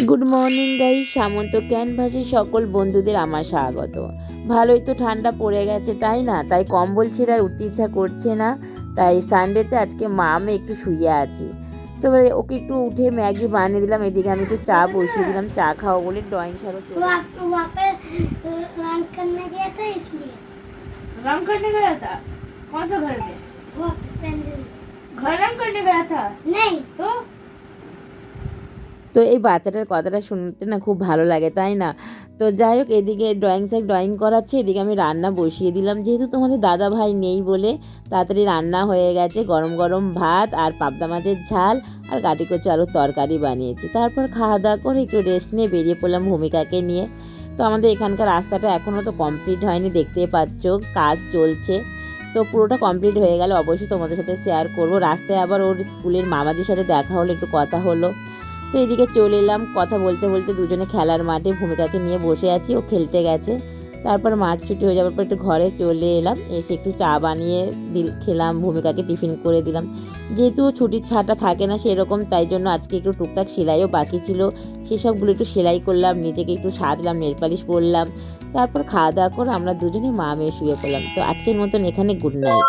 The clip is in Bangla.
গুড মর্নিং গাইস, সামন্ত ক্যানভাসের সকল বন্ধুদের আমার স্বাগত। ভালোই তো ঠান্ডা পড়ে গেছে, তাই না? তাই কম্বল ছেড়ে আর উঠতে ইচ্ছা করছে না। তাই সানডেতে আজকে আমি একটু শুয়ে আছি। তো এবারে ওকে একটু উঠে ম্যাগি বানিয়ে দিলাম, এদিকে আমি একটু চা বসিয়ে দিলাম, চা খাওয়া বলে ড্রয়িং ছাড়ো চলে। वहाँ पे रंग करने गया था इसलिए। रंग करने गया था? कौन सा घर में? वो पेंसिल घर रंग करने गया था? नहीं तो তো এই বাচ্চাটার কথাটা শুনতে না খুব ভালো লাগে, তাই না? তো যাই হোক, এদিকে ড্রয়িং করাচ্ছে, এদিকে আমি রান্না বসিয়ে দিলাম। যেহেতু তোমাদের দাদা ভাই নেই বলে তাড়াতাড়ি রান্না হয়ে গেছে। গরম গরম ভাত আর পাবদা মাছের ঝাল আর কাটি কচু আলুর তরকারি বানিয়েছি। তারপর খাওয়া দাওয়া করে একটু রেস্ট নিয়ে বেরিয়ে পড়লাম ভূমিকাকে নিয়ে। তো আমাদের এখানকার রাস্তাটা এখনও তো কমপ্লিট হয়নি, দেখতেই পাচ্ছ কাজ চলছে। তো পুরোটা কমপ্লিট হয়ে গেলে অবশ্যই তোমাদের সাথে শেয়ার করবো। রাস্তায় আবার ওর স্কুলের মামাজির সাথে দেখা হলো, একটু কথা হলো। তো এদিকে চলে এলাম, কথা বলতে বলতে দুজনে খেলার মাঠে ভূমিকাকে নিয়ে বসে আছি, ও খেলতে গেছে। তারপর মাঠ ছুটি হয়ে যাওয়ার পর একটু ঘরে চলে এলাম, এসে একটু চা বানিয়ে খেলাম, ভূমিকাকে টিফিন করে দিলাম। যেহেতু ছুটির ছাটা থাকে না সেরকম, তাই জন্য আজকে একটু টুকটাক সেলাইও বাকি ছিল, সেসবগুলো একটু সেলাই করলাম, নিজেকে একটু সাজলাম, নেল পালিশ পরলাম। তারপর খাওয়া দাওয়া করে আমরা দুজনে মা মেয়ে শুয়ে পড়লাম। তো আজকের মতন এখানে গুড নাইট।